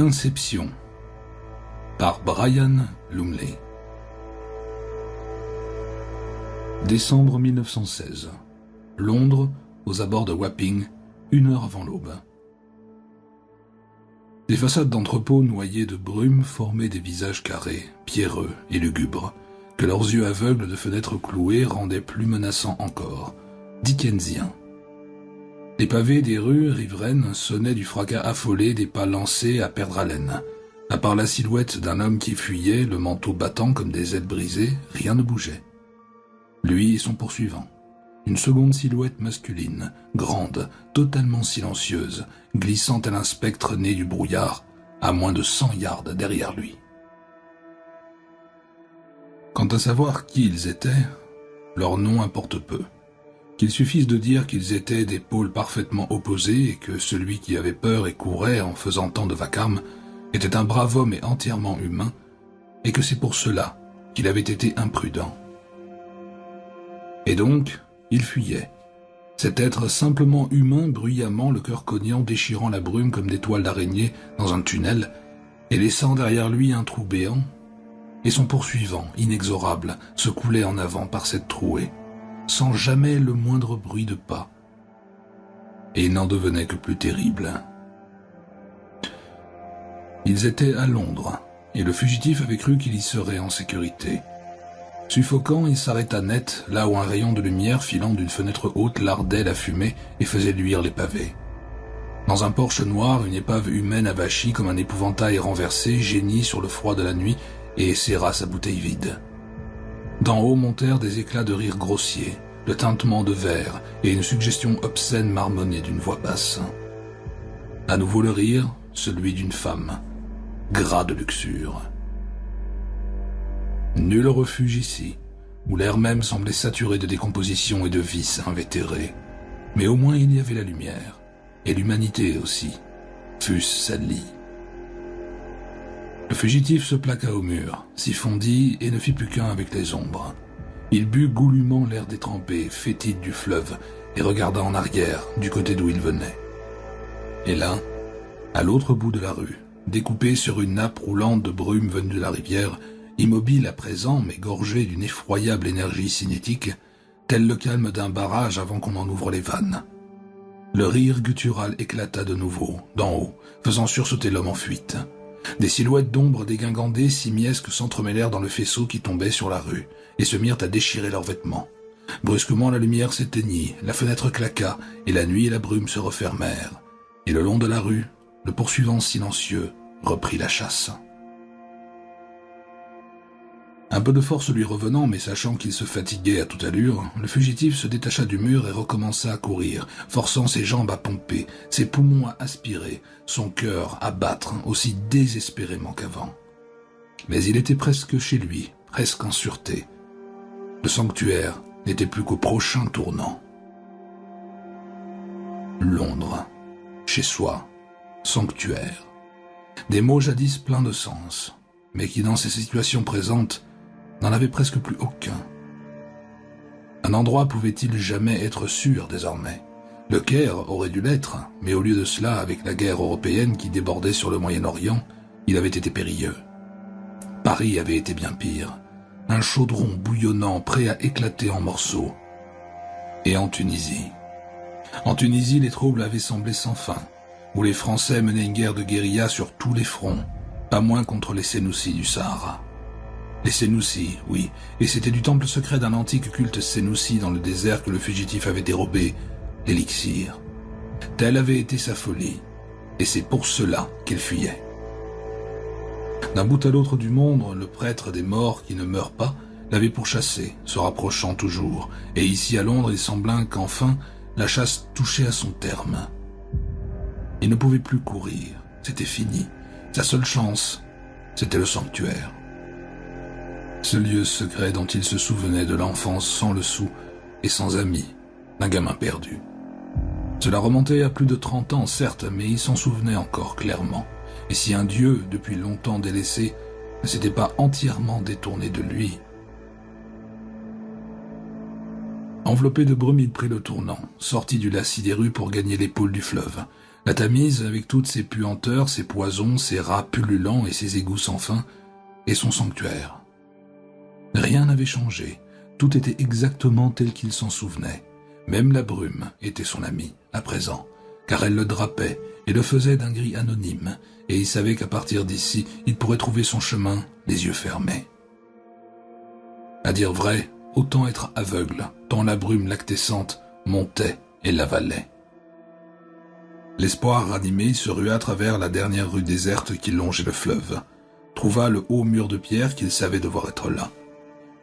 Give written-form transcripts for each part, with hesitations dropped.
Inception par Brian Lumley. Décembre 1916. Londres, aux abords de Wapping, 1 heure avant l'aube. Des façades d'entrepôts noyées de brume formaient des visages carrés, pierreux et lugubres, que leurs yeux aveugles de fenêtres clouées rendaient plus menaçants encore, dickensiens. Les pavés des rues riveraines sonnaient du fracas affolé des pas lancés à perdre haleine. À part la silhouette d'un homme qui fuyait, le manteau battant comme des ailes brisées, rien ne bougeait. Lui et son poursuivant. Une seconde silhouette masculine, grande, totalement silencieuse, glissant tel un spectre né du brouillard, à moins de 100 yards derrière lui. Quant à savoir qui ils étaient, leur nom importe peu. Qu'il suffise de dire qu'ils étaient des pôles parfaitement opposés et que celui qui avait peur et courait en faisant tant de vacarme était un brave homme et entièrement humain, et que c'est pour cela qu'il avait été imprudent. Et donc, il fuyait. Cet être simplement humain, bruyamment, le cœur cognant, déchirant la brume comme des toiles d'araignée dans un tunnel, et laissant derrière lui un trou béant, et son poursuivant, inexorable, se coulait en avant par cette trouée, sans jamais le moindre bruit de pas. Et il n'en devenait que plus terrible. Ils étaient à Londres, et le fugitif avait cru qu'il y serait en sécurité. Suffocant, il s'arrêta net, là où un rayon de lumière filant d'une fenêtre haute lardait la fumée et faisait luire les pavés. Dans un porche noir, une épave humaine avachie comme un épouvantail renversé geignit sur le froid de la nuit et serra sa bouteille vide. D'en haut montèrent des éclats de rire grossiers, le tintement de verre et une suggestion obscène marmonnée d'une voix basse. À nouveau le rire, celui d'une femme, gras de luxure. Nul refuge ici, où l'air même semblait saturé de décomposition et de vices invétérés. Mais au moins il y avait la lumière, et l'humanité aussi, fût-ce salie. Le fugitif se plaqua au mur, s'y fondit et ne fit plus qu'un avec les ombres. Il but goulûment l'air détrempé, fétide du fleuve, et regarda en arrière, du côté d'où il venait. Et là, à l'autre bout de la rue, découpé sur une nappe roulante de brume venue de la rivière, immobile à présent mais gorgé d'une effroyable énergie cinétique, tel le calme d'un barrage avant qu'on en ouvre les vannes. Le rire guttural éclata de nouveau, d'en haut, faisant sursauter l'homme en fuite. Des silhouettes d'ombre dégingandées simiesques s'entremêlèrent dans le faisceau qui tombait sur la rue, et se mirent à déchirer leurs vêtements. Brusquement la lumière s'éteignit, la fenêtre claqua, et la nuit et la brume se refermèrent. Et le long de la rue, le poursuivant silencieux reprit la chasse. Un peu de force lui revenant, mais sachant qu'il se fatiguait à toute allure, le fugitif se détacha du mur et recommença à courir, forçant ses jambes à pomper, ses poumons à aspirer, son cœur à battre aussi désespérément qu'avant. Mais il était presque chez lui, presque en sûreté. Le sanctuaire n'était plus qu'au prochain tournant. Londres, chez soi, sanctuaire. Des mots jadis pleins de sens, mais qui dans ces situations présentes n'en avait presque plus aucun. Un endroit pouvait-il jamais être sûr désormais? Le Caire aurait dû l'être, mais au lieu de cela, avec la guerre européenne qui débordait sur le Moyen-Orient, il avait été périlleux. Paris avait été bien pire, un chaudron bouillonnant prêt à éclater en morceaux. Et en Tunisie. En Tunisie, les troubles avaient semblé sans fin, où les Français menaient une guerre de guérilla sur tous les fronts, pas moins contre les Sénoussis du Sahara. Les Sénoussis, oui, et c'était du temple secret d'un antique culte Sénoussi dans le désert que le fugitif avait dérobé, l'élixir. Telle avait été sa folie, et c'est pour cela qu'il fuyait. D'un bout à l'autre du monde, le prêtre des morts qui ne meurt pas l'avait pourchassé, se rapprochant toujours, et ici à Londres il sembla qu'enfin la chasse touchait à son terme. Il ne pouvait plus courir, c'était fini. Sa seule chance, c'était le sanctuaire. Ce lieu secret dont il se souvenait de l'enfance sans le sou et sans amis, d'un gamin perdu. Cela remontait à plus de 30 ans, certes, mais il s'en souvenait encore clairement. Et si un dieu, depuis longtemps délaissé, ne s'était pas entièrement détourné de lui. Enveloppé de brume, il prit le tournant, sortit du lacis des rues pour gagner l'épaule du fleuve. La Tamise, avec toutes ses puanteurs, ses poisons, ses rats pullulants et ses égouts sans fin, est son sanctuaire. Rien n'avait changé, tout était exactement tel qu'il s'en souvenait. Même la brume était son amie, à présent, car elle le drapait et le faisait d'un gris anonyme, et il savait qu'à partir d'ici, il pourrait trouver son chemin, les yeux fermés. À dire vrai, autant être aveugle, tant la brume lactescente montait et l'avalait. L'espoir ranimé, il se rua à travers la dernière rue déserte qui longeait le fleuve, trouva le haut mur de pierre qu'il savait devoir être là,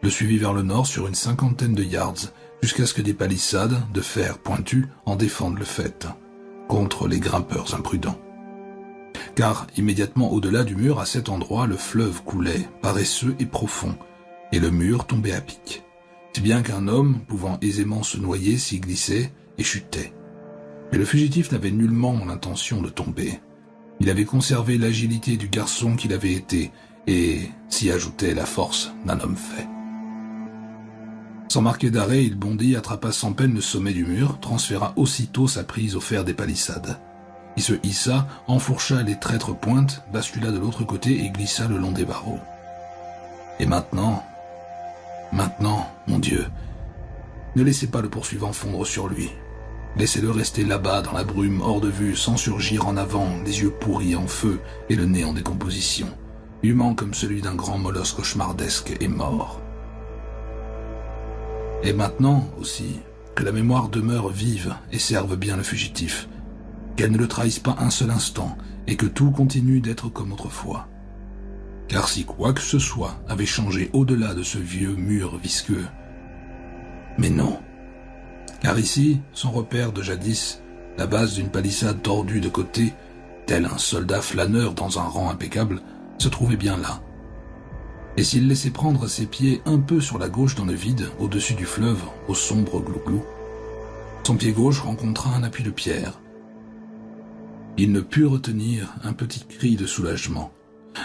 le suivit vers le nord sur une 50aine de yards, jusqu'à ce que des palissades de fer pointues en défendent le fait, contre les grimpeurs imprudents. Car immédiatement au-delà du mur, à cet endroit, le fleuve coulait, paresseux et profond, et le mur tombait à pic, si bien qu'un homme, pouvant aisément se noyer, s'y glissait et chutait. Mais le fugitif n'avait nullement l'intention de tomber. Il avait conservé l'agilité du garçon qu'il avait été, et s'y ajoutait la force d'un homme fait. Sans marquer d'arrêt, il bondit, attrapa sans peine le sommet du mur, transféra aussitôt sa prise au fer des palissades. Il se hissa, enfourcha les traîtres pointes, bascula de l'autre côté et glissa le long des barreaux. Et maintenant, mon Dieu, ne laissez pas le poursuivant fondre sur lui. Laissez-le rester là-bas dans la brume, hors de vue, sans surgir en avant, les yeux pourris en feu et le nez en décomposition, humain comme celui d'un grand molosse cauchemardesque et mort. Et maintenant, aussi, que la mémoire demeure vive et serve bien le fugitif, qu'elle ne le trahisse pas un seul instant et que tout continue d'être comme autrefois. Car si quoi que ce soit avait changé au-delà de ce vieux mur visqueux, mais non. Car ici, son repère de jadis, la base d'une palissade tordue de côté, tel un soldat flâneur dans un rang impeccable, se trouvait bien là. Et s'il laissait prendre ses pieds un peu sur la gauche dans le vide, au-dessus du fleuve, au sombre glouglou, son pied gauche rencontra un appui de pierre. Il ne put retenir un petit cri de soulagement.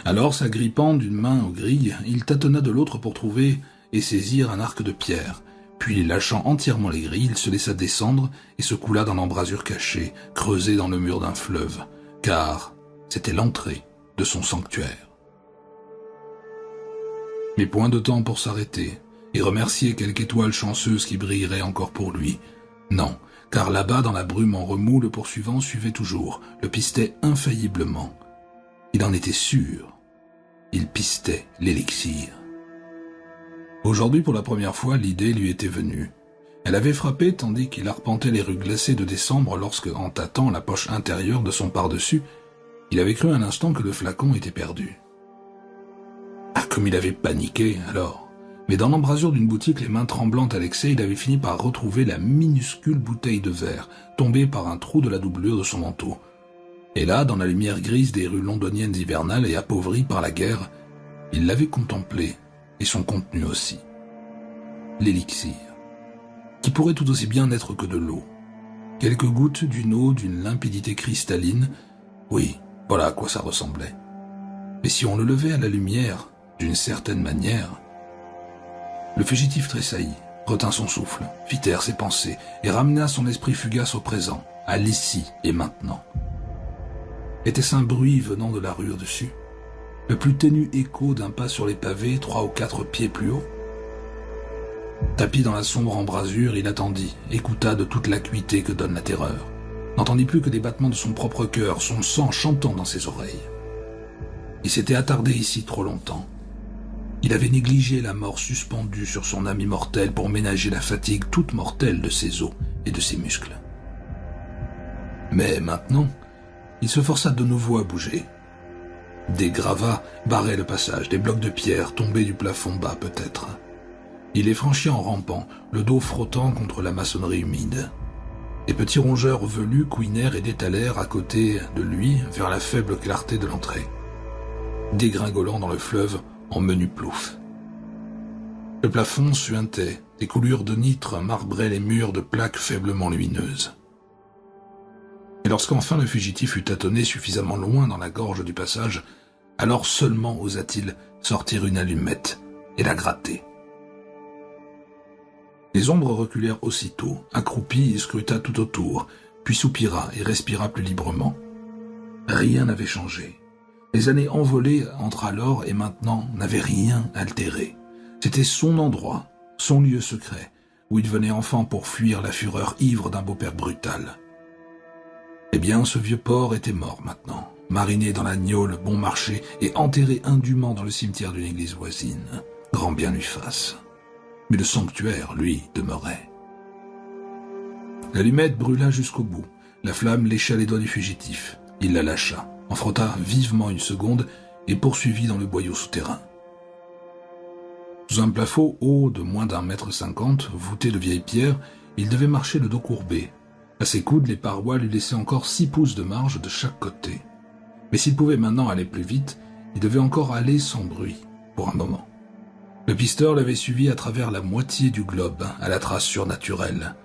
Alors, s'agrippant d'une main aux grilles, il tâtonna de l'autre pour trouver et saisir un arc de pierre. Puis, lâchant entièrement les grilles, il se laissa descendre et se coula dans l'embrasure cachée, creusée dans le mur d'un fleuve, car c'était l'entrée de son sanctuaire. Mais point de temps pour s'arrêter et remercier quelque étoile chanceuse qui brillerait encore pour lui. Non, car là-bas, dans la brume en remous, le poursuivant suivait toujours, le pistait infailliblement. Il en était sûr. Il pistait l'élixir. Aujourd'hui, pour la première fois, l'idée lui était venue. Elle avait frappé tandis qu'il arpentait les rues glacées de décembre lorsque, en tâtant la poche intérieure de son pardessus, il avait cru un instant que le flacon était perdu. Ah, comme il avait paniqué, alors. Mais dans l'embrasure d'une boutique, les mains tremblantes à l'excès, il avait fini par retrouver la minuscule bouteille de verre, tombée par un trou de la doublure de son manteau. Et là, dans la lumière grise des rues londoniennes hivernales et appauvries par la guerre, il l'avait contemplée, et son contenu aussi. L'élixir, qui pourrait tout aussi bien n'être que de l'eau. Quelques gouttes d'une eau d'une limpidité cristalline, oui, voilà à quoi ça ressemblait. Mais si on le levait à la lumière, d'une certaine manière... Le fugitif tressaillit, retint son souffle, fit taire ses pensées et ramena son esprit fugace au présent, à l'ici et maintenant. Était-ce un bruit venant de la rue au-dessus? Le plus ténu écho d'un pas sur les pavés, 3 ou 4 pieds plus haut? Tapi dans la sombre embrasure, il attendit, écouta de toute l'acuité que donne la terreur. N'entendit plus que des battements de son propre cœur, son sang chantant dans ses oreilles. Il s'était attardé ici trop longtemps. Il avait négligé la mort suspendue sur son âme immortelle pour ménager la fatigue toute mortelle de ses os et de ses muscles. Mais maintenant, il se força de nouveau à bouger. Des gravats barraient le passage, des blocs de pierre tombés du plafond bas peut-être. Il les franchit en rampant, le dos frottant contre la maçonnerie humide. Des petits rongeurs velus couinèrent et détalèrent à côté de lui vers la faible clarté de l'entrée, dégringolant dans le fleuve en menu plouf. Le plafond suintait, des coulures de nitre marbraient les murs de plaques faiblement lumineuses. Et lorsqu'enfin le fugitif eut tâtonné suffisamment loin dans la gorge du passage, alors seulement osa-t-il sortir une allumette et la gratter. Les ombres reculèrent aussitôt, accroupies, il scruta tout autour, puis soupira et respira plus librement. Rien n'avait changé. Les années envolées entre alors et maintenant n'avaient rien altéré. C'était son endroit, son lieu secret, où il venait enfant pour fuir la fureur ivre d'un beau-père brutal. Eh bien, ce vieux porc était mort maintenant, mariné dans la gnôle bon marché et enterré indûment dans le cimetière d'une église voisine. Grand bien lui fasse. Mais le sanctuaire, lui, demeurait. L'allumette brûla jusqu'au bout. La flamme lécha les doigts du fugitif. Il la lâcha, en frotta vivement une seconde et poursuivit dans le boyau souterrain. Sous un plafond haut de moins d'1,50 m, voûté de vieilles pierres, il devait marcher le dos courbé. À ses coudes, les parois lui laissaient encore 6 pouces de marge de chaque côté. Mais s'il pouvait maintenant aller plus vite, il devait encore aller sans bruit, pour un moment. Le pisteur l'avait suivi à travers la moitié du globe, à la trace surnaturelle.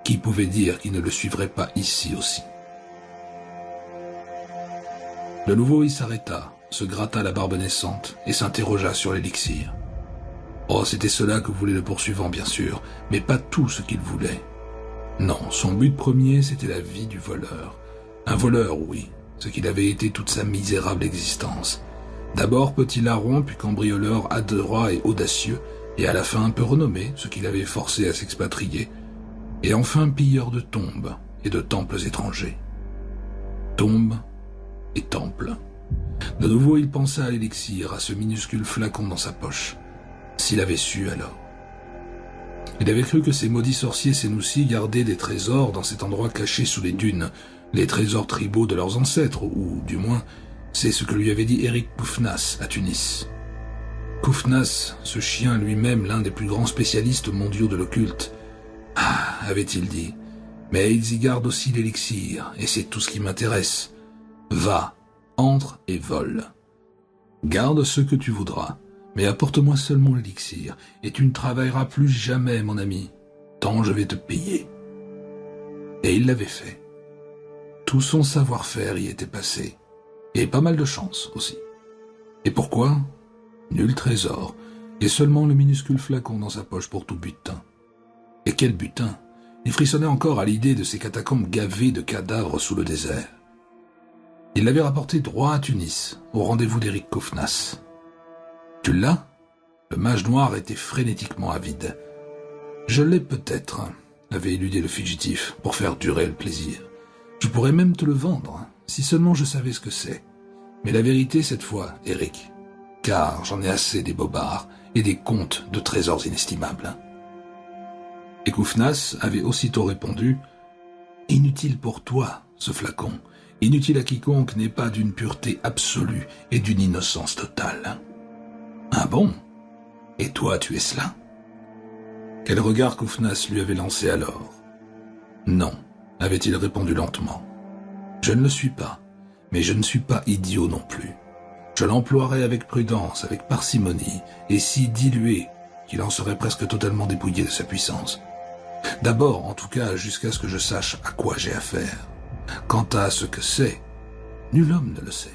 Qui pouvait dire qu'il ne le suivrait pas ici aussi? De nouveau, il s'arrêta, se gratta la barbe naissante et s'interrogea sur l'élixir. Oh, c'était cela que voulait le poursuivant, bien sûr, mais pas tout ce qu'il voulait. Non, son but premier, c'était la vie du voleur. Un voleur, oui, ce qu'il avait été toute sa misérable existence. D'abord petit larron, puis cambrioleur adroit et audacieux, et à la fin un peu renommé, ce qui l'avait forcé à s'expatrier, et enfin pilleur de tombes et de temples étrangers. Tombes et temples. De nouveau, il pensa à l'élixir, à ce minuscule flacon dans sa poche. S'il avait su alors. Il avait cru que ces maudits sorciers sénoussis gardaient des trésors dans cet endroit caché sous les dunes, les trésors tribaux de leurs ancêtres, ou du moins, c'est ce que lui avait dit Eric Koufnas à Tunis. Koufnas, ce chien lui-même l'un des plus grands spécialistes mondiaux de l'occulte. Ah, avait-il dit, mais ils y gardent aussi l'élixir, et c'est tout ce qui m'intéresse. Va, entre et vole. Garde ce que tu voudras. Mais apporte-moi seulement l'élixir, et tu ne travailleras plus jamais, mon ami, tant je vais te payer. Et il l'avait fait. Tout son savoir-faire y était passé, et pas mal de chance aussi. Et pourquoi? Nul trésor, et seulement le minuscule flacon dans sa poche pour tout butin. Et quel butin! Il frissonnait encore à l'idée de ces catacombes gavées de cadavres sous le désert. Il l'avait rapporté droit à Tunis, au rendez-vous d'Eric Koufnas. Tu l'as? Le mage noir était frénétiquement avide. Je l'ai peut-être, avait éludé le fugitif, pour faire durer le plaisir. Je pourrais même te le vendre, si seulement je savais ce que c'est. Mais la vérité cette fois, Eric, car j'en ai assez des bobards et des contes de trésors inestimables. Et Koufnas avait aussitôt répondu « Inutile pour toi, ce flacon, inutile à quiconque n'est pas d'une pureté absolue et d'une innocence totale. » Ah bon? Et toi, tu es cela? Quel regard Koufnas lui avait lancé alors? Non, avait-il répondu lentement. Je ne le suis pas, mais je ne suis pas idiot non plus. Je l'emploierai avec prudence, avec parcimonie, et si dilué qu'il en serait presque totalement dépouillé de sa puissance. D'abord, en tout cas, jusqu'à ce que je sache à quoi j'ai affaire. Quant à ce que c'est, nul homme ne le sait,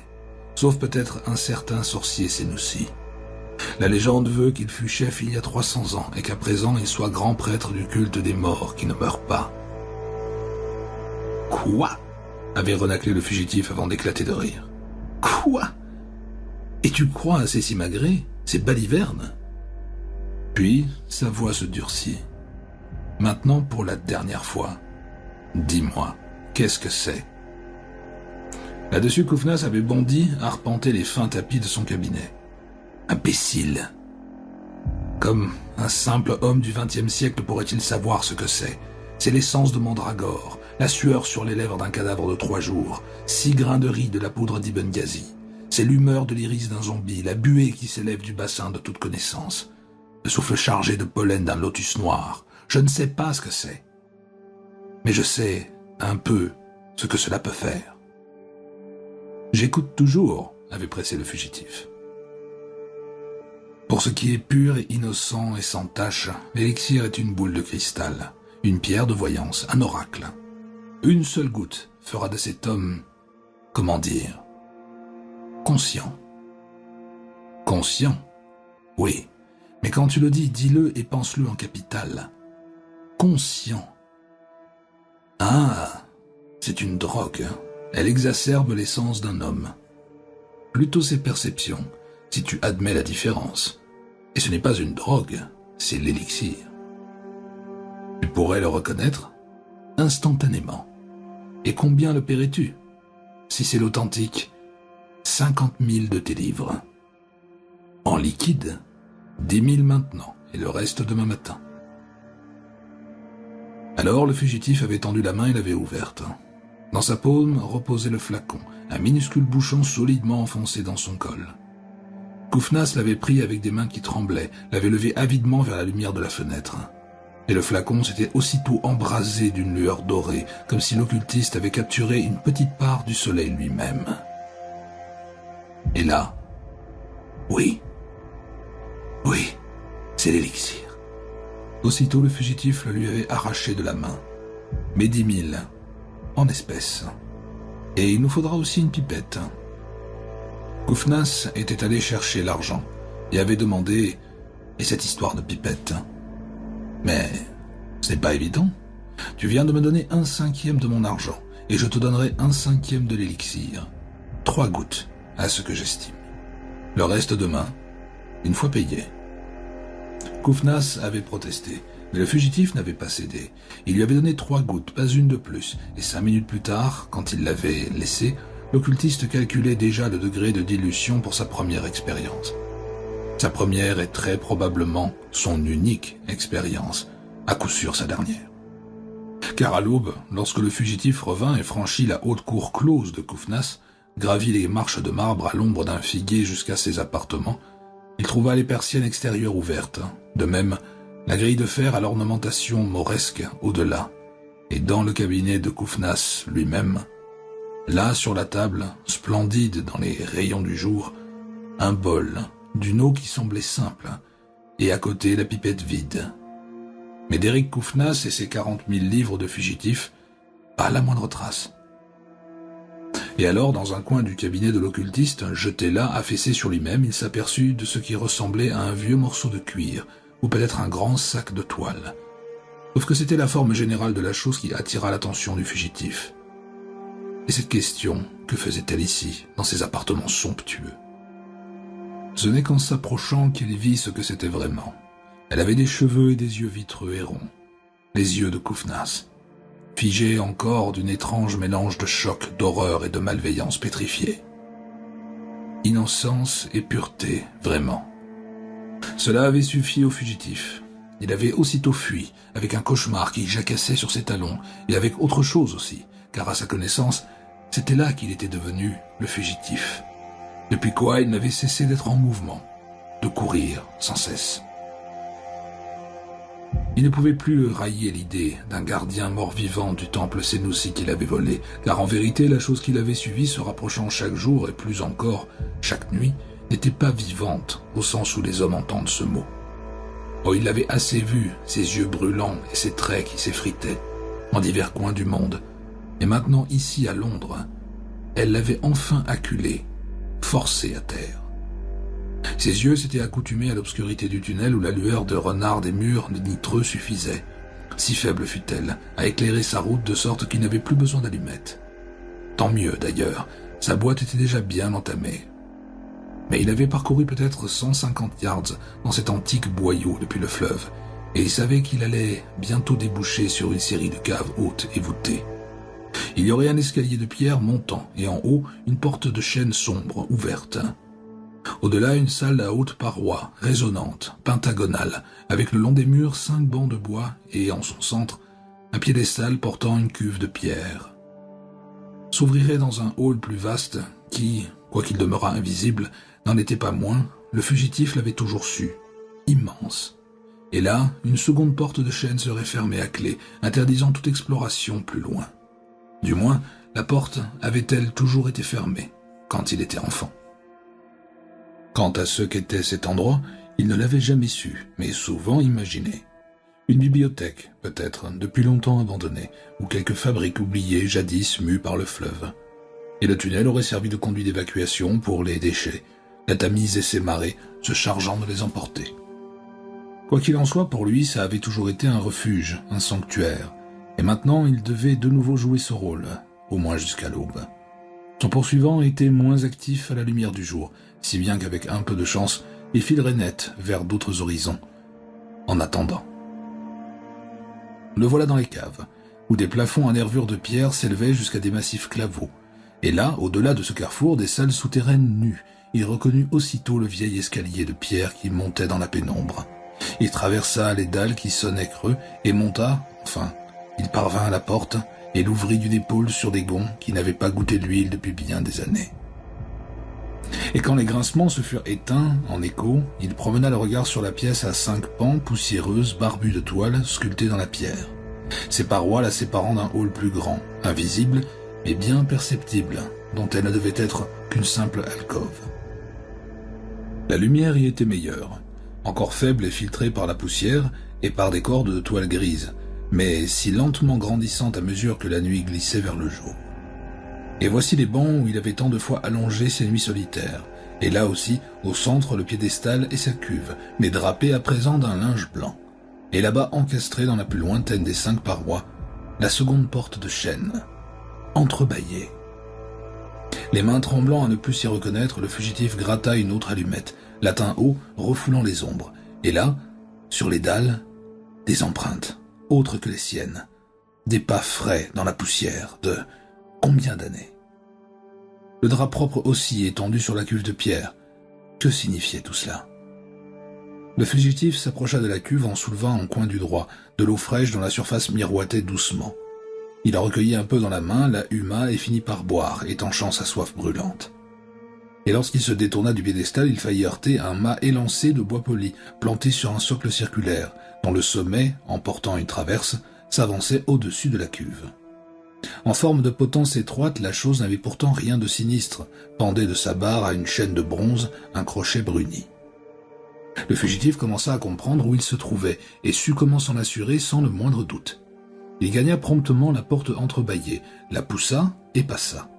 sauf peut-être un certain sorcier sénoussi. La légende veut qu'il fut chef il y a 300 ans et qu'à présent il soit grand prêtre du culte des morts qui ne meurent pas. Quoi? Avait renaclé le fugitif avant d'éclater de rire. Quoi? Et tu crois à ces simagrées, ces balivernes? Puis sa voix se durcit. Maintenant pour la dernière fois, dis-moi, qu'est-ce que c'est? Là-dessus, Koufnas avait bondi, arpenté les fins tapis de son cabinet. Imbécile. Comme un simple homme du XXe siècle pourrait-il savoir ce que c'est? C'est l'essence de mandragore, la sueur sur les lèvres d'un cadavre de 3 jours, 6 grains de riz de la poudre d'Ibn Ghazi. C'est l'humeur de l'iris d'un zombie, la buée qui s'élève du bassin de toute connaissance, le souffle chargé de pollen d'un lotus noir. Je ne sais pas ce que c'est, mais je sais un peu ce que cela peut faire. J'écoute toujours, avait pressé le fugitif. Pour ce qui est pur et innocent et sans tache, l'élixir est une boule de cristal, une pierre de voyance, un oracle. Une seule goutte fera de cet homme, comment dire, conscient. Conscient? Oui, mais quand tu le dis, dis-le et pense-le en capital. Conscient. Ah, C'est une drogue. Elle exacerbe l'essence d'un homme. Plutôt ses perceptions, si tu admets la différence. Et ce n'est pas une drogue, c'est l'élixir. Tu pourrais le reconnaître instantanément. Et combien le paierais-tu? Si c'est l'authentique, 50 000 de tes livres. En liquide, 10 000 maintenant, et le reste demain matin. Alors le fugitif avait tendu la main et l'avait ouverte. Dans sa paume reposait le flacon, un minuscule bouchon solidement enfoncé dans son col. Koufnas l'avait pris avec des mains qui tremblaient, l'avait levé avidement vers la lumière de la fenêtre. Et le flacon s'était aussitôt embrasé d'une lueur dorée, comme si l'occultiste avait capturé une petite part du soleil lui-même. Et là, oui, c'est l'élixir. Aussitôt le fugitif le lui avait arraché de la main. Mais 10 000, en espèces. Et il nous faudra aussi une pipette. Koufnas était allé chercher l'argent et avait demandé « Et cette histoire de pipette ?» Mais ce n'est pas évident. Tu viens de me donner 1/5 de mon argent et je te donnerai 1/5 de l'élixir. 3 gouttes, à ce que j'estime. Le reste demain, une fois payé. Koufnas avait protesté, mais le fugitif n'avait pas cédé. Il lui avait donné 3 gouttes, pas une de plus, et 5 minutes plus tard, quand il l'avait laissé, l'occultiste calculait déjà le degré de dilution pour sa première expérience. Sa première est très probablement son unique expérience, à coup sûr sa dernière. Car à l'aube, lorsque le fugitif revint et franchit la haute cour close de Koufnas, gravit les marches de marbre à l'ombre d'un figuier jusqu'à ses appartements, il trouva les persiennes extérieures ouvertes, de même la grille de fer à l'ornementation mauresque au-delà, et dans le cabinet de Koufnas lui-même, là sur la table, splendide dans les rayons du jour, un bol d'une eau qui semblait simple, et à côté la pipette vide. Mais d'Éric Koufnas et ses 40 000 livres de fugitifs, pas la moindre trace. Et alors, dans un coin du cabinet de l'occultiste, jeté là, affaissé sur lui-même, il s'aperçut de ce qui ressemblait à un vieux morceau de cuir, ou peut-être un grand sac de toile. Sauf que c'était la forme générale de la chose qui attira l'attention du fugitif. Et cette question, que faisait-elle ici, dans ces appartements somptueux? Ce n'est qu'en s'approchant qu'il vit ce que c'était vraiment. Elle avait des cheveux et des yeux vitreux et ronds. Les yeux de Koufnas, figés encore d'une étrange mélange de choc, d'horreur et de malveillance pétrifiée. Innocence et pureté, vraiment. Cela avait suffi au fugitif. Il avait aussitôt fui, avec un cauchemar qui jacassait sur ses talons, et avec autre chose aussi, car à sa connaissance, c'était là qu'il était devenu le fugitif. Depuis quoi il n'avait cessé d'être en mouvement, de courir sans cesse. Il ne pouvait plus railler l'idée d'un gardien mort-vivant du temple Sénoussi qu'il avait volé, car en vérité la chose qu'il avait suivie se rapprochant chaque jour et plus encore chaque nuit n'était pas vivante au sens où les hommes entendent ce mot. Oh, il l'avait assez vue, ses yeux brûlants et ses traits qui s'effritaient, en divers coins du monde. Et maintenant, ici à Londres, elle l'avait enfin acculé, forcé à terre. Ses yeux s'étaient accoutumés à l'obscurité du tunnel où la lueur de renard des murs nitreux suffisait, si faible fut-elle, à éclairer sa route de sorte qu'il n'avait plus besoin d'allumettes. Tant mieux d'ailleurs, sa boîte était déjà bien entamée. Mais il avait parcouru peut-être 150 yards dans cet antique boyau depuis le fleuve, et il savait qu'il allait bientôt déboucher sur une série de caves hautes et voûtées. Il y aurait un escalier de pierre montant, et en haut, une porte de chêne sombre, ouverte. Au-delà, une salle à haute paroi, résonnante, pentagonale, avec le long des murs 5 bancs de bois, et en son centre, un piédestal portant une cuve de pierre. S'ouvrirait dans un hall plus vaste, qui, quoiqu'il demeurât invisible, n'en était pas moins, le fugitif l'avait toujours su, immense. Et là, une seconde porte de chêne serait fermée à clé, interdisant toute exploration plus loin. Du moins, la porte avait-elle toujours été fermée, quand il était enfant. Quant à ce qu'était cet endroit, il ne l'avait jamais su, mais souvent imaginé. Une bibliothèque, peut-être, depuis longtemps abandonnée, ou quelque fabrique oubliée jadis mue par le fleuve. Et le tunnel aurait servi de conduit d'évacuation pour les déchets, la Tamise et ses marées se chargeant de les emporter. Quoi qu'il en soit, pour lui, ça avait toujours été un refuge, un sanctuaire, et maintenant il devait de nouveau jouer ce rôle, au moins jusqu'à l'aube. Son poursuivant était moins actif à la lumière du jour, si bien qu'avec un peu de chance, il filerait net vers d'autres horizons. En attendant. Le voilà dans les caves, où des plafonds à nervures de pierre s'élevaient jusqu'à des massifs claveaux. Et là, au-delà de ce carrefour, des salles souterraines nues. Il reconnut aussitôt le vieil escalier de pierre qui montait dans la pénombre. Il traversa les dalles qui sonnaient creux et monta, enfin, il parvint à la porte et l'ouvrit d'une épaule sur des gonds qui n'avaient pas goûté de l'huile depuis bien des années. Et quand les grincements se furent éteints en écho, il promena le regard sur la pièce à 5 pans, poussiéreuse, barbue de toile, sculptée dans la pierre. Ses parois la séparant d'un hall plus grand, invisible, mais bien perceptible, dont elle ne devait être qu'une simple alcôve. La lumière y était meilleure, encore faible et filtrée par la poussière et par des cordes de toile grise, mais si lentement grandissante à mesure que la nuit glissait vers le jour. Et voici les bancs où il avait tant de fois allongé ses nuits solitaires, et là aussi, au centre, le piédestal et sa cuve, mais drapés à présent d'un linge blanc. Et là-bas, encastrée dans la plus lointaine des 5 parois, la seconde porte de chêne, entrebâillée. Les mains tremblant à ne plus s'y reconnaître, le fugitif gratta une autre allumette, la tint haut, refoulant les ombres. Et là, sur les dalles, des empreintes, autres que les siennes, des pas frais dans la poussière de combien d'années. Le drap propre aussi étendu sur la cuve de pierre. Que signifiait tout cela? Le fugitif s'approcha de la cuve en soulevant un coin du droit, de l'eau fraîche dont la surface miroitait doucement. Il la recueillit un peu dans la main, la huma et finit par boire, étanchant sa soif brûlante. Et lorsqu'il se détourna du piédestal, il faillit heurter un mât élancé de bois poli, planté sur un socle circulaire, dont le sommet, en portant une traverse, s'avançait au-dessus de la cuve. En forme de potence étroite, la chose n'avait pourtant rien de sinistre, pendait de sa barre à une chaîne de bronze, un crochet bruni. Le fugitif commença à comprendre où il se trouvait, et sut comment s'en assurer sans le moindre doute. Il gagna promptement la porte entrebâillée, la poussa et passa.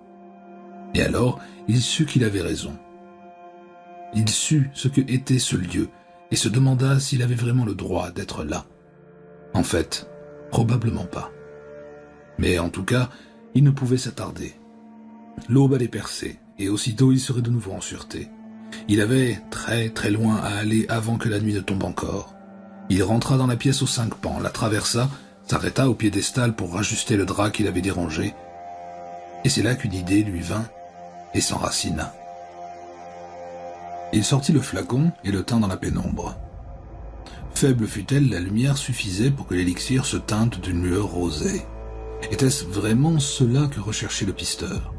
Et alors, il sut qu'il avait raison. Il sut ce que était ce lieu, et se demanda s'il avait vraiment le droit d'être là. En fait, probablement pas. Mais en tout cas, il ne pouvait s'attarder. L'aube allait percer, et aussitôt il serait de nouveau en sûreté. Il avait très très loin à aller avant que la nuit ne tombe encore. Il rentra dans la pièce aux 5 pans, la traversa, s'arrêta au piédestal pour rajuster le drap qui l'avait dérangé, et c'est là qu'une idée lui vint et s'enracina. Il sortit le flacon et le tint dans la pénombre. Faible fût-elle, la lumière suffisait pour que l'élixir se teinte d'une lueur rosée. Était-ce vraiment cela que recherchait le pisteur?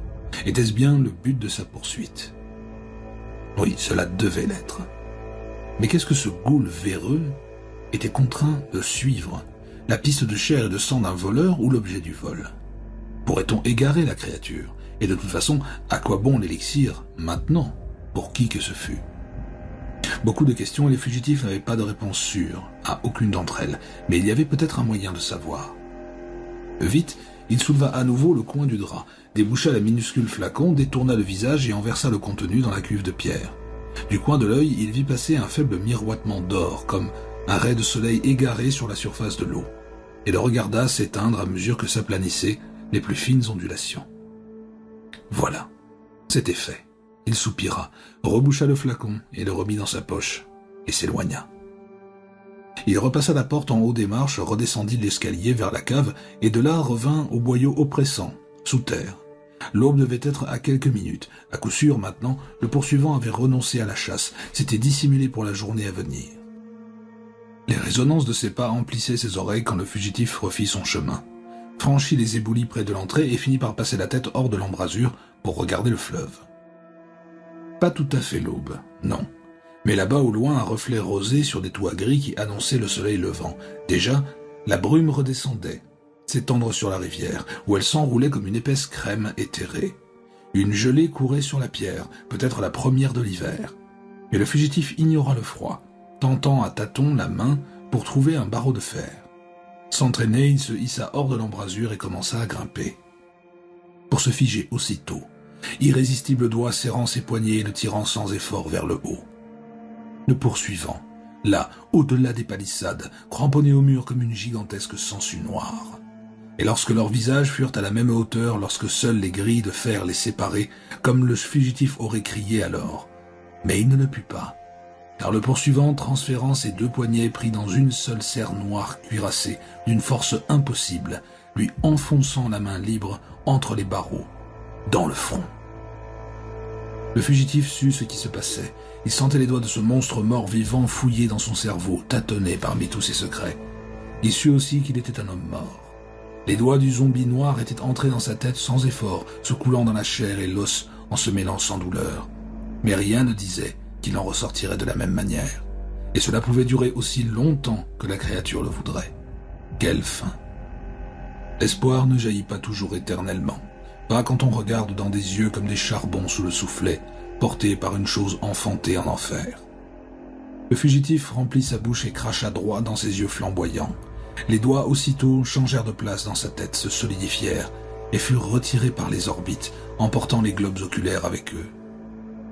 Était-ce bien le but de sa poursuite? Oui, cela devait l'être. Mais qu'est-ce que ce ghoul véreux était contraint de suivre? La piste de chair et de sang d'un voleur ou l'objet du vol? Pourrait-on égarer la créature? Et de toute façon, à quoi bon l'élixir maintenant, pour qui que ce fût? Beaucoup de questions et les fugitifs n'avaient pas de réponse sûre à aucune d'entre elles, mais il y avait peut-être un moyen de savoir. Vite, il souleva à nouveau le coin du drap, déboucha le minuscule flacon, détourna le visage et en versa le contenu dans la cuve de pierre. Du coin de l'œil, il vit passer un faible miroitement d'or, comme un ray de soleil égaré sur la surface de l'eau, et le regarda s'éteindre à mesure que s'aplanissaient les plus fines ondulations. Voilà, c'était fait. Il soupira, reboucha le flacon et le remit dans sa poche, et s'éloigna. Il repassa la porte en haut des marches, redescendit l'escalier vers la cave, et de là revint au boyau oppressant, sous terre. L'aube devait être à quelques minutes. À coup sûr, maintenant, le poursuivant avait renoncé à la chasse, s'était dissimulé pour la journée à venir. Les résonances de ses pas emplissaient ses oreilles quand le fugitif refit son chemin, franchit les éboulis près de l'entrée et finit par passer la tête hors de l'embrasure pour regarder le fleuve. Pas tout à fait l'aube, non. Mais là-bas au loin un reflet rosé sur des toits gris qui annonçait le soleil levant. Déjà, la brume redescendait, s'étendre sur la rivière, où elle s'enroulait comme une épaisse crème éthérée. Une gelée courait sur la pierre, peut-être la première de l'hiver. Et le fugitif ignora le froid, tentant à tâtons la main pour trouver un barreau de fer. S'entraîné, il se hissa hors de l'embrasure et commença à grimper. Pour se figer aussitôt, irrésistible doigt serrant ses poignets et le tirant sans effort vers le haut. Le poursuivant, là, au-delà des palissades, cramponné au mur comme une gigantesque sangsue noire. Et lorsque leurs visages furent à la même hauteur, lorsque seules les grilles de fer les séparaient, comme le fugitif aurait crié alors. Mais il ne le put pas, car le poursuivant, transférant ses 2 poignets pris dans une seule serre noire cuirassée, d'une force impossible, lui enfonçant la main libre entre les barreaux, dans le front. Le fugitif sut ce qui se passait. Il sentait les doigts de ce monstre mort-vivant fouiller dans son cerveau, tâtonner parmi tous ses secrets. Il sut aussi qu'il était un homme mort. Les doigts du zombie noir étaient entrés dans sa tête sans effort, se coulant dans la chair et l'os en se mêlant sans douleur. Mais rien ne disait qu'il en ressortirait de la même manière. Et cela pouvait durer aussi longtemps que la créature le voudrait. Quelle fin! L'espoir ne jaillit pas toujours éternellement. Pas quand on regarde dans des yeux comme des charbons sous le soufflet, portés par une chose enfantée en enfer. Le fugitif remplit sa bouche et cracha droit dans ses yeux flamboyants. Les doigts aussitôt changèrent de place dans sa tête, se solidifièrent et furent retirés par les orbites, emportant les globes oculaires avec eux.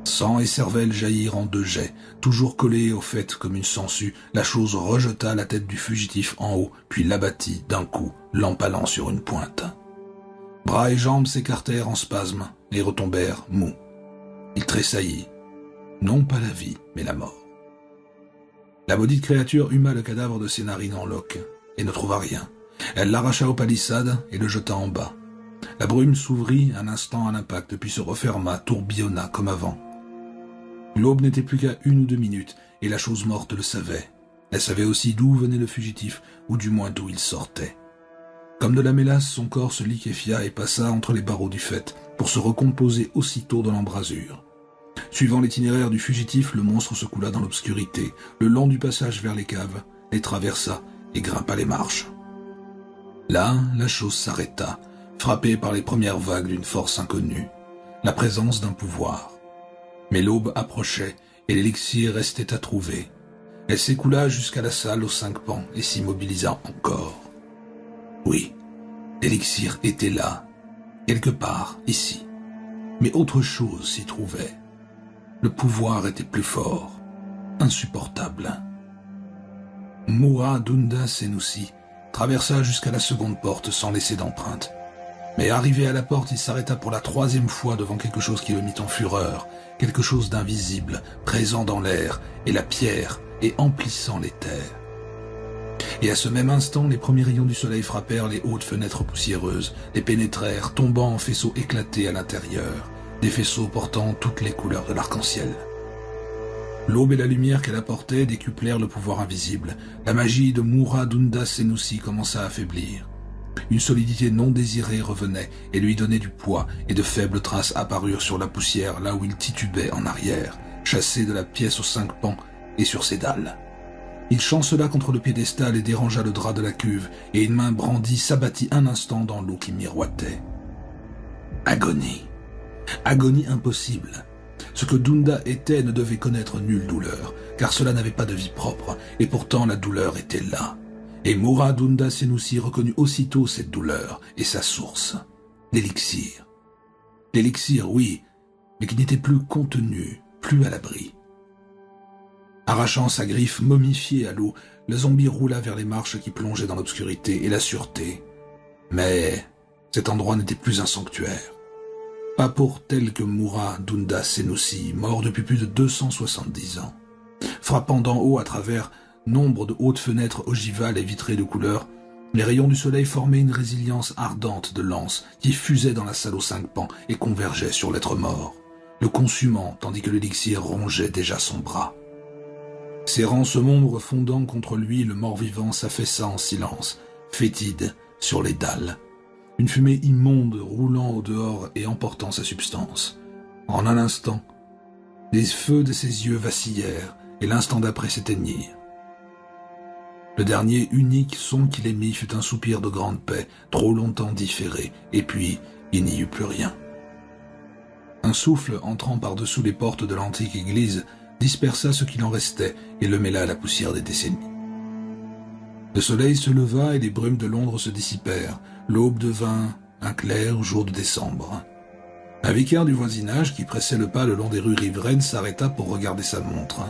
Sang et cervelle jaillirent en 2 jets, toujours collés au fait comme une sangsue, la chose rejeta la tête du fugitif en haut, puis l'abattit d'un coup, l'empalant sur une pointe. Bras et jambes s'écartèrent en spasmes et retombèrent mous. Il tressaillit, non pas la vie, mais la mort. La maudite créature huma le cadavre de ses narines en loques, et ne trouva rien. Elle l'arracha aux palissades et le jeta en bas. La brume s'ouvrit un instant à l'impact, puis se referma, tourbillonna comme avant. L'aube n'était plus qu'à 1 ou 2 minutes, et la chose morte le savait. Elle savait aussi d'où venait le fugitif, ou du moins d'où il sortait. Comme de la mélasse, son corps se liquéfia et passa entre les barreaux du faîte, pour se recomposer aussitôt dans l'embrasure. Suivant l'itinéraire du fugitif, le monstre se coula dans l'obscurité, le long du passage vers les caves, les traversa et grimpa les marches. Là, la chose s'arrêta, frappée par les premières vagues d'une force inconnue, la présence d'un pouvoir. Mais l'aube approchait et l'élixir restait à trouver. Elle s'écoula jusqu'à la salle aux 5 pans et s'immobilisa encore. Oui, l'élixir était là, quelque part, ici. Mais autre chose s'y trouvait. Le pouvoir était plus fort, insupportable. Moura Dunda Senussi traversa jusqu'à la seconde porte sans laisser d'empreinte. Mais arrivé à la porte, il s'arrêta pour la 3e fois devant quelque chose qui le mit en fureur, quelque chose d'invisible, présent dans l'air et la pierre et emplissant les terres. Et à ce même instant, les premiers rayons du soleil frappèrent les hautes fenêtres poussiéreuses, les pénétrèrent, tombant en faisceaux éclatés à l'intérieur, des faisceaux portant toutes les couleurs de l'arc-en-ciel. L'aube et la lumière qu'elle apportait décuplèrent le pouvoir invisible. La magie de Moura Dunda Senussi commença à affaiblir. Une solidité non désirée revenait et lui donnait du poids, et de faibles traces apparurent sur la poussière là où il titubait en arrière, chassé de la pièce aux 5 pans et sur ses dalles. Il chancela contre le piédestal et dérangea le drap de la cuve, et une main brandie s'abattit un instant dans l'eau qui miroitait. Agonie. Agonie impossible. Ce que Dunda était ne devait connaître nulle douleur, car cela n'avait pas de vie propre, et pourtant la douleur était là. Et Moura Dunda Senussi reconnut aussitôt cette douleur et sa source, l'élixir. L'élixir, oui, mais qui n'était plus contenu, plus à l'abri. Arrachant sa griffe momifiée à l'eau, le zombie roula vers les marches qui plongeaient dans l'obscurité et la sûreté. Mais cet endroit n'était plus un sanctuaire. Pas pour tel que Moura Dunda Senussi, mort depuis plus de 270 ans. Frappant d'en haut à travers nombre de hautes fenêtres ogivales et vitrées de couleur, les rayons du soleil formaient une résilience ardente de lance qui fusait dans la salle aux 5 pans et convergeait sur l'être mort, le consumant tandis que l'élixir rongeait déjà son bras. Serrant ce monde refondant contre lui, le mort-vivant s'affaissa en silence, fétide, sur les dalles. Une fumée immonde roulant au dehors et emportant sa substance. En un instant, les feux de ses yeux vacillèrent et l'instant d'après s'éteignirent. Le dernier unique son qu'il émit fut un soupir de grande paix, trop longtemps différé, et puis il n'y eut plus rien. Un souffle entrant par-dessous les portes de l'antique église dispersa ce qu'il en restait et le mêla à la poussière des décennies. Le soleil se leva et les brumes de Londres se dissipèrent. L'aube devint un clair jour de décembre. Un vicaire du voisinage qui pressait le pas le long des rues riveraines s'arrêta pour regarder sa montre.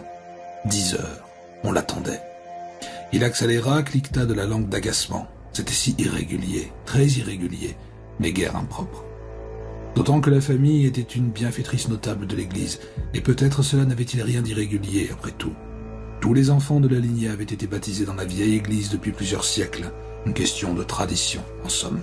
10 heures. On l'attendait. Il accéléra, cliqueta de la langue d'agacement. C'était si irrégulier, très irrégulier, mais guère impropre. D'autant que la famille était une bienfaitrice notable de l'Église, et peut-être cela n'avait-il rien d'irrégulier après tout. Tous les enfants de la lignée avaient été baptisés dans la vieille Église depuis plusieurs siècles, une question de tradition, en somme.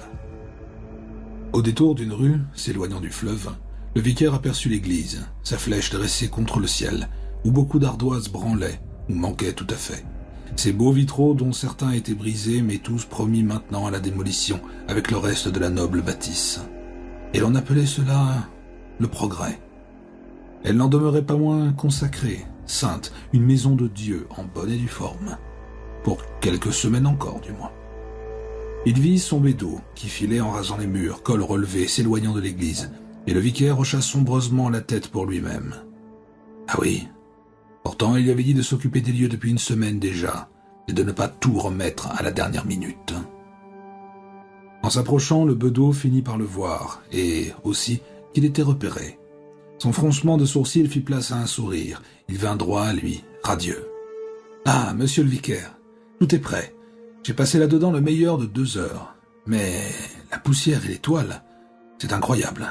Au détour d'une rue, s'éloignant du fleuve, le vicaire aperçut l'église, sa flèche dressée contre le ciel, où beaucoup d'ardoises branlaient, ou manquaient tout à fait. Ces beaux vitraux dont certains étaient brisés, mais tous promis maintenant à la démolition, avec le reste de la noble bâtisse. Et l'on appelait cela le progrès. Elle n'en demeurait pas moins consacrée, sainte, une maison de Dieu en bonne et due forme. Pour quelques semaines encore, du moins. Il vit son bédeau, qui filait en rasant les murs, col relevé, s'éloignant de l'église, et le vicaire hocha sombreusement la tête pour lui-même. Ah oui, pourtant il lui avait dit de s'occuper des lieux depuis une semaine déjà, et de ne pas tout remettre à la dernière minute. En s'approchant, le bedeau finit par le voir, et aussi qu'il était repéré. Son froncement de sourcils fit place à un sourire. Il vint droit à lui, radieux. « Ah, monsieur le vicaire, tout est prêt. J'ai passé là-dedans le meilleur de 2 heures. Mais la poussière et les toiles, c'est incroyable.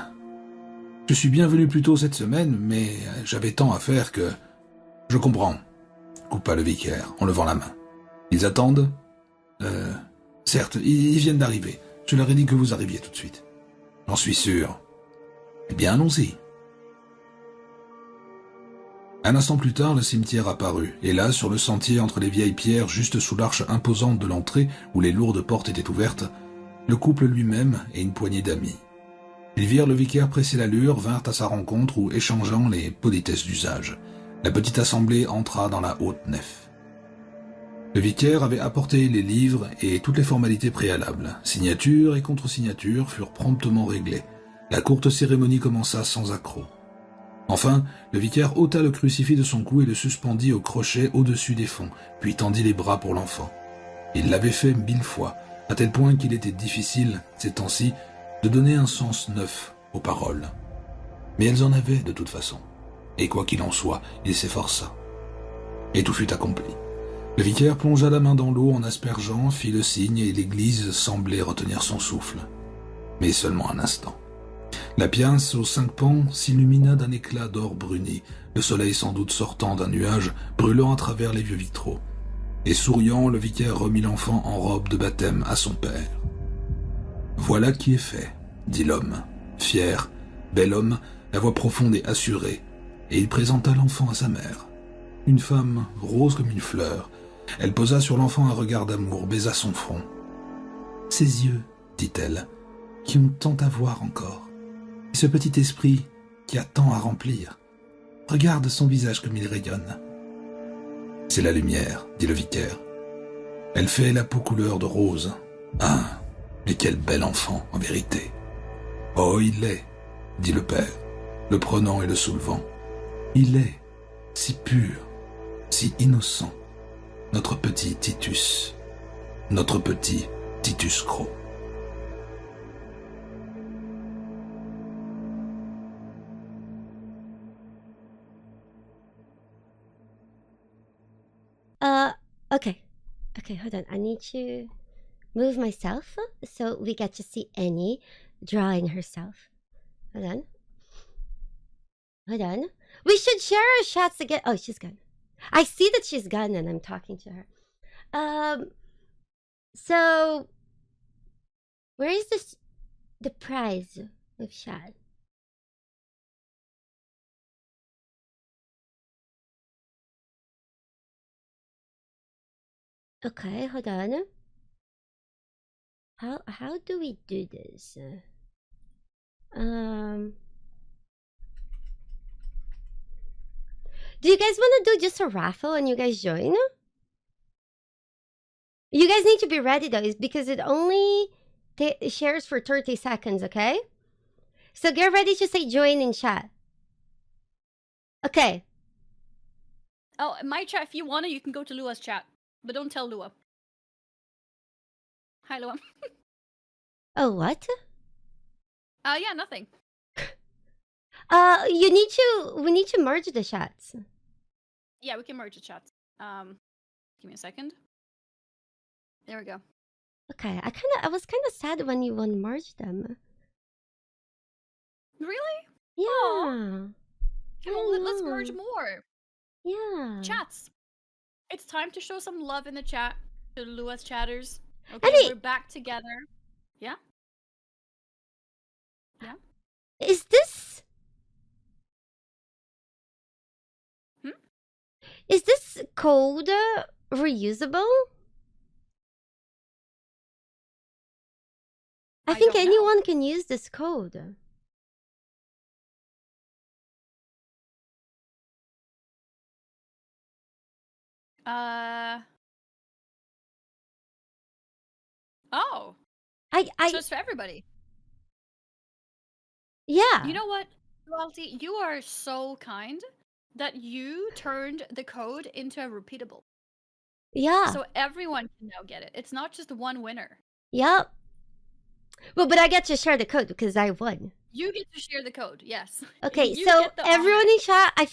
Je suis bien venu plus tôt cette semaine, mais j'avais tant à faire que... » « Je comprends, » coupa le vicaire en levant la main. « Ils attendent ?»« Certes, ils viennent d'arriver. Je leur ai dit que vous arriviez tout de suite. »« J'en suis sûr. »« Eh bien, allons-y. » Un instant plus tard, le cimetière apparut, et là, sur le sentier entre les vieilles pierres, juste sous l'arche imposante de l'entrée, où les lourdes portes étaient ouvertes, le couple lui-même et une poignée d'amis. Ils virent le vicaire presser l'allure, vinrent à sa rencontre ou échangeant les politesses d'usage. La petite assemblée entra dans la haute nef. Le vicaire avait apporté les livres et toutes les formalités préalables. Signature et contre-signature furent promptement réglées. La courte cérémonie commença sans accroc. Enfin, le vicaire ôta le crucifix de son cou et le suspendit au crochet au-dessus des fonds, puis tendit les bras pour l'enfant. Il l'avait fait 1000 fois, à tel point qu'il était difficile, ces temps-ci, de donner un sens neuf aux paroles. Mais elles en avaient de toute façon. Et quoi qu'il en soit, il s'efforça. Et tout fut accompli. Le vicaire plongea la main dans l'eau en aspergeant, fit le signe et l'église semblait retenir son souffle. Mais seulement un instant. La pièce aux 5 pans s'illumina d'un éclat d'or bruni, le soleil sans doute sortant d'un nuage, brûlant à travers les vieux vitraux. Et souriant, le vicaire remit l'enfant en robe de baptême à son père. « Voilà qui est fait, » dit l'homme, fier, bel homme, la voix profonde et assurée, et il présenta l'enfant à sa mère. Une femme rose comme une fleur. Elle posa sur l'enfant un regard d'amour, baisa son front. « Ses yeux, dit-elle, qui ont tant à voir encore. Et ce petit esprit qui a tant à remplir. Regarde son visage comme il rayonne. »« C'est la lumière, dit le vicaire. Elle fait la peau couleur de rose. Ah, mais quel bel enfant, en vérité. »« Oh, il l'est, dit le père, le prenant et le soulevant. Il est si pur, si innocent. Notre petit Titus. Notre petit Titus Crow. » Okay. Okay, hold on. I need to move myself so we get to see Annie drawing herself. Hold on. Hold on. We should share our shots again. Oh, she's gone. I see that she's gone and I'm talking to her. So where is the prize of shot? Okay, hold on. How do we do this? Do you guys want to do just a raffle and you guys join? You guys need to be ready though, because it only shares for 30 seconds, okay? So get ready to say join in chat. Okay. Oh, my chat, if you want to, you can go to Lua's chat. But don't tell Lua. Hi, Lua. Oh, what? Yeah, nothing. We need to merge the chats. Yeah, we can merge the chats. Give me a second. There we go. Okay, I was kind of sad when you unmerged them. Really? Yeah. Come on, let's merge more. Yeah. Chats. It's time to show some love in the chat to Lua's chatters. Okay, Annie! we're back together. Yeah? Yeah? Is this... Is this code reusable? I think don't know. anyone can use this code. Oh. I So it's for everybody. Yeah. You know what, Duality? You are so kind that you turned the code into a repeatable. Yeah. So everyone can now get it. It's not just one winner. Yep. Well, but I get to share the code because I won. You get to share the code, yes. Okay, You so get the everyone honor. in chat, I